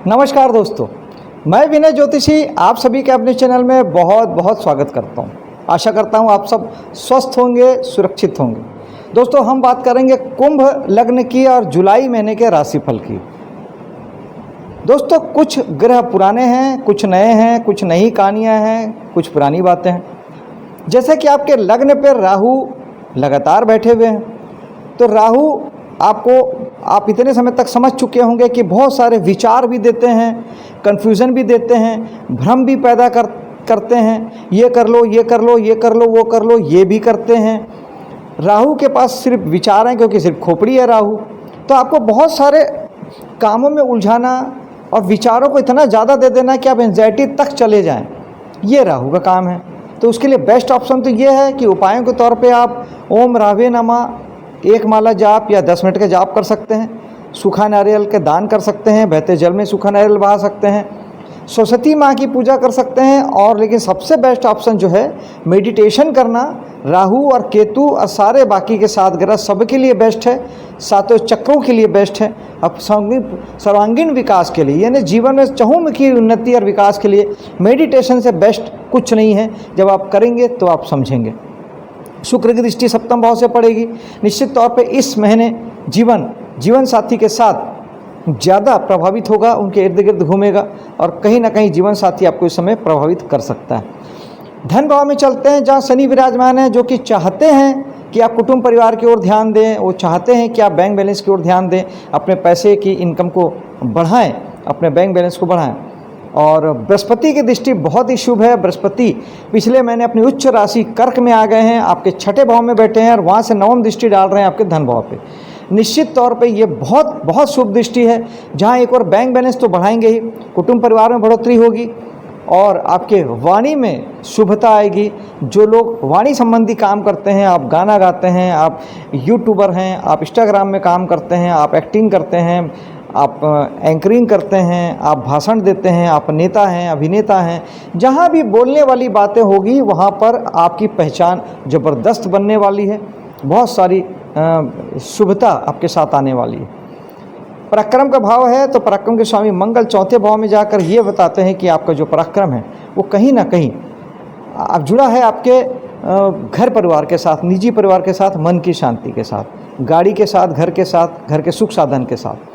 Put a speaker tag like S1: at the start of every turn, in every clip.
S1: नमस्कार दोस्तों, मैं विनय ज्योतिषी आप सभी के अपने चैनल में बहुत बहुत स्वागत करता हूं। आशा करता हूं आप सब स्वस्थ होंगे, सुरक्षित होंगे। दोस्तों, हम बात करेंगे कुंभ लग्न की और जुलाई महीने के राशिफल की। दोस्तों, कुछ ग्रह पुराने हैं, कुछ नए हैं, कुछ नई कहानियाँ हैं, कुछ पुरानी बातें हैं। जैसे कि आपके लग्न पर राहु लगातार बैठे हुए हैं, तो राहु आप इतने समय तक समझ चुके होंगे कि बहुत सारे विचार भी देते हैं, कन्फ्यूज़न भी देते हैं, भ्रम भी पैदा करते हैं। ये कर लो, ये कर लो, ये कर लो, वो कर लो, ये भी करते हैं। राहु के पास सिर्फ विचार हैं, क्योंकि सिर्फ खोपड़ी है राहु। तो आपको बहुत सारे कामों में उलझाना और विचारों को इतना ज़्यादा दे देना कि आप एंजाइटी तक चले जाएं, ये राहु का काम है। तो उसके लिए बेस्ट ऑप्शन तो ये है कि उपायों के तौर पे आप ओम रावे नमः 1 माला जाप या 10 मिनट का जाप कर सकते हैं। सूखा नारियल के दान कर सकते हैं, बहते जल में सूखा नारियल बहा सकते हैं, सरस्वती माँ की पूजा कर सकते हैं। और लेकिन सबसे बेस्ट ऑप्शन जो है मेडिटेशन करना। राहु और केतु और सारे बाकी के 7 ग्रह सबके लिए बेस्ट है, सातों चक्रों के लिए बेस्ट है। अब सर्वांगीण विकास के लिए, यानी जीवन में चहुमुखी उन्नति और विकास के लिए मेडिटेशन से बेस्ट कुछ नहीं है। जब आप करेंगे तो आप समझेंगे। शुक्र की दृष्टि सप्तम भाव से पड़ेगी। निश्चित तौर पे इस महीने जीवन साथी के साथ ज़्यादा प्रभावित होगा, उनके इर्द गिर्द घूमेगा और कहीं ना कहीं जीवन साथी आपको इस समय प्रभावित कर सकता है। धन भाव में चलते हैं, जहाँ शनि विराजमान है, जो कि चाहते हैं कि आप कुटुंब परिवार की ओर ध्यान दें। वो चाहते हैं कि आप बैंक बैलेंस की ओर ध्यान दें, अपने पैसे की इनकम को बढ़ाएं, अपने बैंक बैलेंस को बढ़ाएं। और बृहस्पति की दृष्टि बहुत ही शुभ है। बृहस्पति पिछले महीने अपनी उच्च राशि कर्क में आ गए हैं, आपके 6ठे भाव में बैठे हैं और वहाँ से 9वीं दृष्टि डाल रहे हैं आपके धन भाव पे। निश्चित तौर पे ये बहुत शुभ दृष्टि है, जहाँ एक और बैंक बैलेंस तो बढ़ाएंगे ही, कुटुंब परिवार में बढ़ोतरी होगी और आपके वाणी में शुभता आएगी। जो लोग वाणी संबंधी काम करते हैं, आप गाना गाते हैं, आप यूट्यूबर हैं, आप इंस्टाग्राम में काम करते हैं, आप एक्टिंग करते हैं, आप एंकरिंग करते हैं, आप भाषण देते हैं, आप नेता हैं, अभिनेता हैं, जहाँ भी बोलने वाली बातें होगी वहाँ पर आपकी पहचान ज़बरदस्त बनने वाली है। बहुत सारी शुभता आपके साथ आने वाली है। पराक्रम का भाव है, तो पराक्रम के स्वामी मंगल 4थे भाव में जाकर ये बताते हैं कि आपका जो पराक्रम है वो कहीं ना कहीं आप जुड़ा है आपके घर परिवार के साथ, निजी परिवार के साथ, मन की शांति के साथ, गाड़ी के साथ, घर के साथ, घर के सुख साधन के साथ।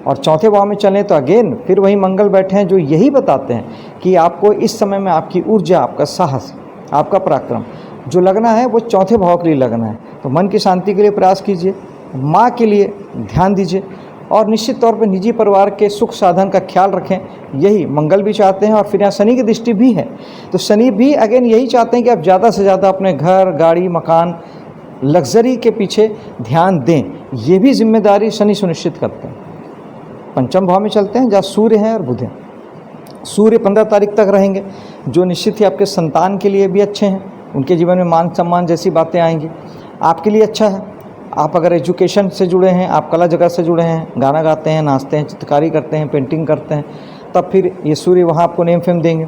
S1: और 4थे भाव में चलें तो अगेन फिर वही मंगल बैठे हैं, जो यही बताते हैं कि आपको इस समय में आपकी ऊर्जा, आपका साहस, आपका पराक्रम जो लगना है वो 4थे भाव के लिए लगना है। तो मन की शांति के लिए प्रयास कीजिए, माँ के लिए ध्यान दीजिए और निश्चित तौर पर निजी परिवार के सुख साधन का ख्याल रखें। यही मंगल भी चाहते हैं। और फिर यहाँ शनि की दृष्टि भी है, तो शनि भी अगेन यही चाहते हैं कि आप ज़्यादा से ज़्यादा अपने घर, गाड़ी, मकान, लग्जरी के पीछे ध्यान दें। ये भी जिम्मेदारी शनि सुनिश्चित करते हैं। पंचम भाव में चलते हैं, जहाँ सूर्य हैं और बुध हैं। सूर्य 15 तारीख तक रहेंगे, जो निश्चित ही आपके संतान के लिए भी अच्छे हैं। उनके जीवन में मान सम्मान जैसी बातें आएंगी, आपके लिए अच्छा है। आप अगर एजुकेशन से जुड़े हैं, आप कला जगत से जुड़े हैं, गाना गाते हैं, नाचते हैं, चित्रकारी करते हैं, पेंटिंग करते हैं, तब फिर ये सूर्य वहाँ आपको नेम फेम देंगे।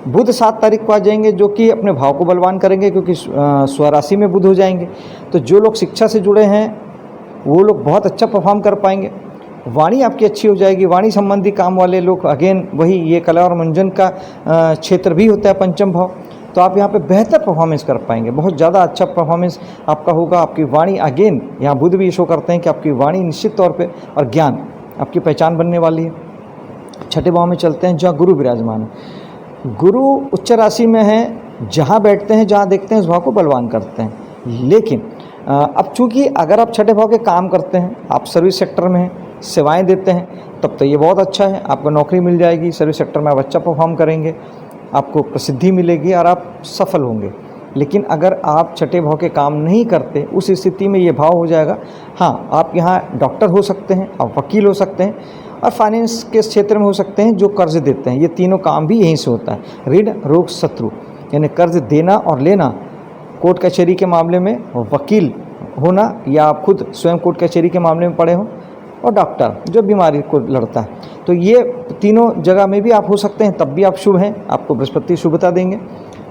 S1: बुध 7 तारीख को आ जाएंगे, जो कि अपने भाव को बलवान करेंगे, क्योंकि स्वराशि में बुध हो जाएंगे। तो जो लोग शिक्षा से जुड़े हैं वो लोग बहुत अच्छा परफॉर्म कर पाएंगे। वाणी आपकी अच्छी हो जाएगी। वाणी संबंधी काम वाले लोग, अगेन वही ये कला और मनोरंजन का क्षेत्र भी होता है पंचम भाव, तो आप यहाँ पे बेहतर परफॉर्मेंस कर पाएंगे। बहुत ज़्यादा अच्छा परफॉर्मेंस आपका होगा। आपकी वाणी, अगेन यहाँ बुध भी शो करते हैं कि आपकी वाणी निश्चित तौर पे और ज्ञान आपकी पहचान बनने वाली है। 6ठे भाव में चलते हैं, जहाँ गुरु विराजमान है। गुरु उच्च राशि में है, जहाँ बैठते हैं, जहाँ देखते हैं, उस भाव को बलवान करते हैं। लेकिन अब चूँकि अगर आप 6ठे भाव के काम करते हैं, आप सर्विस सेक्टर में हैं, सेवाएं देते हैं, तब तो ये बहुत अच्छा है। आपको नौकरी मिल जाएगी, सर्विस सेक्टर में आप अच्छा परफॉर्म करेंगे, आपको प्रसिद्धि मिलेगी और आप सफल होंगे। लेकिन अगर आप 6ठे भाव के काम नहीं करते, उस स्थिति में ये भाव हो जाएगा। हाँ, आप यहाँ डॉक्टर हो सकते हैं, आप वकील हो सकते हैं और फाइनेंस के क्षेत्र में हो सकते हैं, जो कर्ज देते हैं। ये तीनों काम भी यहीं से होता है। ऋण, रोग, शत्रु, यानी कर्ज देना और लेना, कोर्ट कचहरी के मामले में वकील होना, या आप खुद स्वयं कोर्ट कचहरी के मामले में पड़े हों, और डॉक्टर जो बीमारी को लड़ता है। तो ये तीनों जगह में भी आप हो सकते हैं, तब भी आप शुभ हैं, आपको बृहस्पति शुभता देंगे।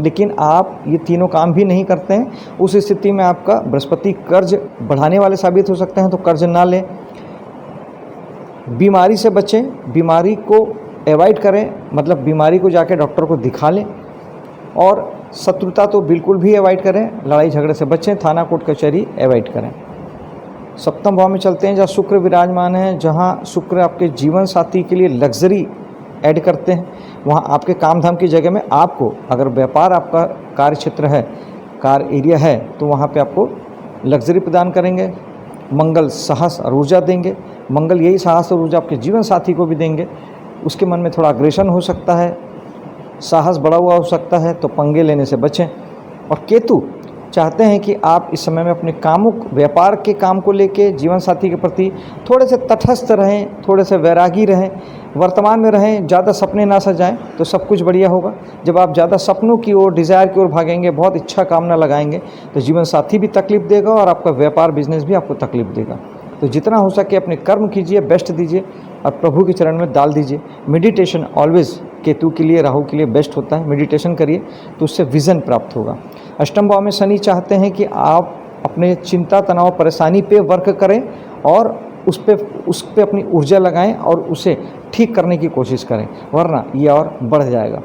S1: लेकिन आप ये तीनों काम भी नहीं करते हैं, उस स्थिति में आपका बृहस्पति कर्ज बढ़ाने वाले साबित हो सकते हैं। तो कर्ज ना लें, बीमारी से बचें, बीमारी को अवॉइड करें, मतलब बीमारी को जाके डॉक्टर को दिखा लें। और शत्रुता तो बिल्कुल भी अवॉइड करें, लड़ाई झगड़े से बचें, थाना कोर्ट कचहरी अवॉइड करें। सप्तम भाव में चलते हैं, जहाँ शुक्र विराजमान है, जहाँ शुक्र आपके जीवन साथी के लिए लग्जरी ऐड करते हैं, वहाँ आपके काम धाम की जगह में आपको, अगर व्यापार आपका कार्य क्षेत्र है, कार एरिया है, तो वहाँ पे आपको लग्जरी प्रदान करेंगे। मंगल साहस और ऊर्जा देंगे। मंगल यही साहस और ऊर्जा आपके जीवन साथी को भी देंगे। उसके मन में थोड़ा अग्रेशन हो सकता है, साहस बढ़ा हुआ हो सकता है, तो पंगे लेने से बचें। और केतु चाहते हैं कि आप इस समय में अपने कामों, व्यापार के काम को लेके जीवन साथी के प्रति थोड़े से तटस्थ रहें, थोड़े से वैरागी रहें, वर्तमान में रहें, ज़्यादा सपने ना सजाएं, तो सब कुछ बढ़िया होगा। जब आप ज़्यादा सपनों की ओर, डिज़ायर की ओर भागेंगे, बहुत इच्छा कामना लगाएंगे, तो जीवन साथी भी तकलीफ़ देगा और आपका व्यापार बिजनेस भी आपको तकलीफ़ देगा। तो जितना हो सके अपने कर्म कीजिए, बेस्ट दीजिए और प्रभु के चरण में डाल दीजिए। मेडिटेशन ऑलवेज केतु के लिए, राहु के लिए बेस्ट होता है। मेडिटेशन करिए तो उससे विज़न प्राप्त होगा। अष्टम भाव में शनि चाहते हैं कि आप अपने चिंता, तनाव, परेशानी पे वर्क करें और उस पे अपनी ऊर्जा लगाएं और उसे ठीक करने की कोशिश करें, वरना ये और बढ़ जाएगा।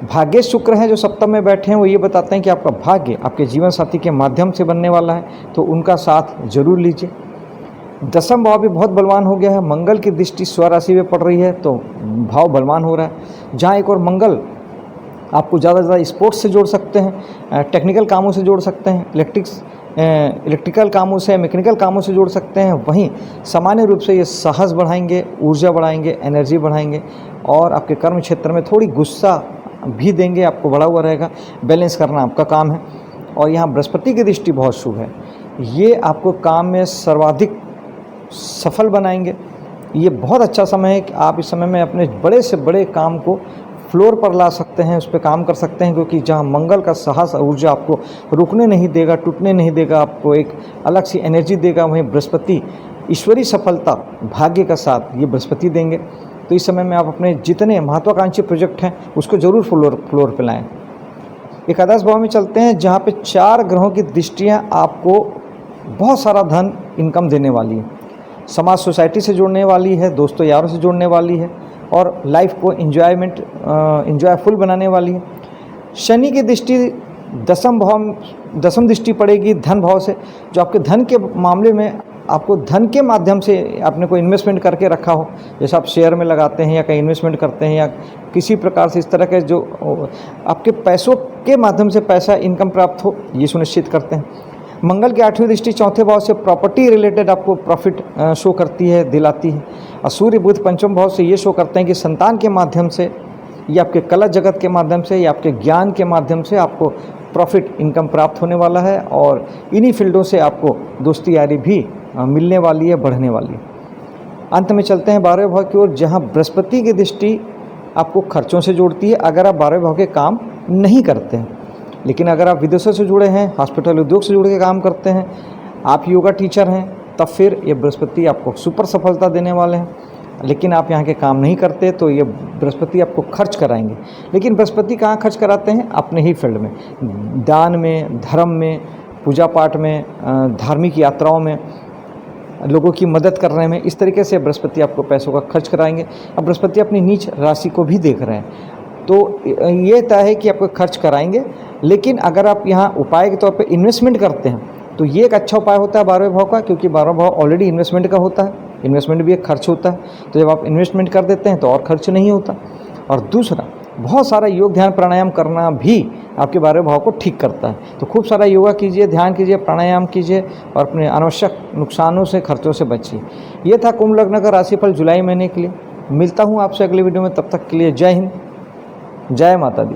S1: भाग्य शुक्र हैं जो सप्तम में बैठे हैं, वो ये बताते हैं कि आपका भाग्य आपके जीवन साथी के माध्यम से बनने वाला है, तो उनका साथ जरूर लीजिए। दसम भाव भी बहुत बलवान हो गया है, मंगल की दृष्टि स्वराशि में पड़ रही है, तो भाव बलवान हो रहा है। जहाँ एक और मंगल आपको ज़्यादा से ज़्यादा स्पोर्ट्स से जोड़ सकते हैं, टेक्निकल कामों से जोड़ सकते हैं, इलेक्ट्रिकल कामों से, मैकेनिकल कामों से जोड़ सकते हैं, वहीं सामान्य रूप से ये साहस बढ़ाएंगे, ऊर्जा बढ़ाएंगे, एनर्जी बढ़ाएंगे और आपके कर्म क्षेत्र में थोड़ी गुस्सा भी देंगे, आपको बढ़ा हुआ रहेगा। बैलेंस करना आपका काम है। और यहाँ बृहस्पति की दृष्टि बहुत शुभ है, ये आपको काम में सर्वाधिक सफल बनाएंगे। ये बहुत अच्छा समय है कि आप इस समय में अपने बड़े से बड़े काम को फ्लोर पर ला सकते हैं, उस पर काम कर सकते हैं, क्योंकि जहाँ मंगल का साहस और ऊर्जा आपको रुकने नहीं देगा, टूटने नहीं देगा, आपको एक अलग सी एनर्जी देगा, वहीं बृहस्पति ईश्वरीय सफलता, भाग्य का साथ ये बृहस्पति देंगे। तो इस समय में आप अपने जितने महत्वाकांक्षी प्रोजेक्ट हैं उसको जरूर फ्लोर पर लाएँ। एकादश भाव में चलते हैं, जहाँ पे 4 ग्रहों की दृष्टियाँ आपको बहुत सारा धन, इनकम देने वाली है, समाज सोसाइटी से जोड़ने वाली है, दोस्तों यारों से जोड़ने वाली है और लाइफ को इंजॉयफुल बनाने वाली है। शनि की दृष्टि दसम दृष्टि पड़ेगी धन भाव से, जो आपके धन के मामले में, आपको धन के माध्यम से आपने कोई इन्वेस्टमेंट करके रखा हो, जैसे आप शेयर में लगाते हैं या कहीं इन्वेस्टमेंट करते हैं या किसी प्रकार से इस तरह के जो आपके पैसों के माध्यम से पैसा इनकम प्राप्त हो, ये सुनिश्चित करते हैं। मंगल की 8वीं दृष्टि चौथे भाव से प्रॉपर्टी रिलेटेड आपको प्रॉफिट शो करती है, दिलाती है। और सूर्य बुध पंचम भाव से ये शो करते हैं कि संतान के माध्यम से, या आपके कला जगत के माध्यम से, या आपके ज्ञान के माध्यम से आपको प्रॉफिट इनकम प्राप्त होने वाला है और इन्हीं फील्डों से आपको दोस्ती यारी भी मिलने वाली है, बढ़ने वाली है। अंत में चलते हैं 12वें भाव की ओर, जहाँ बृहस्पति की दृष्टि आपको खर्चों से जोड़ती है अगर आप 12वें भाव के काम नहीं करते हैं। लेकिन अगर आप विदेशों से जुड़े हैं, हॉस्पिटल उद्योग से जुड़ के काम करते हैं, आप योगा टीचर हैं, तब फिर ये बृहस्पति आपको सुपर सफलता देने वाले हैं। लेकिन आप यहाँ के काम नहीं करते तो ये बृहस्पति आपको खर्च कराएंगे। लेकिन बृहस्पति कहाँ खर्च कराते हैं? अपने ही फील्ड में, दान में, धर्म में, पूजा पाठ में, धार्मिक यात्राओं में, लोगों की मदद करने में। इस तरीके से बृहस्पति आपको पैसों का खर्च कराएंगे। अब बृहस्पति अपनी नीच राशि को भी देख रहे हैं, तो ये तय है कि आपको खर्च कराएंगे। लेकिन अगर आप यहाँ उपाय के तौर पे इन्वेस्टमेंट करते हैं तो ये एक अच्छा उपाय होता है 12वें भाव का, क्योंकि 12वां भाव ऑलरेडी इन्वेस्टमेंट का होता है, इन्वेस्टमेंट भी एक खर्च होता है। तो जब आप इन्वेस्टमेंट कर देते हैं तो और खर्च नहीं होता। और दूसरा, बहुत सारा योग ध्यान प्राणायाम करना भी आपके 12वें भाव को ठीक करता है। तो खूब सारा योगा कीजिए, ध्यान कीजिए, प्राणायाम कीजिए और अपने अनावश्यक नुकसानों से, खर्चों से बचिए। ये था कुंभ लग्न का राशिफल जुलाई महीने के लिए। मिलता हूँ आपसे अगले वीडियो में, तब तक के लिए जय हिंद, जय माता दी।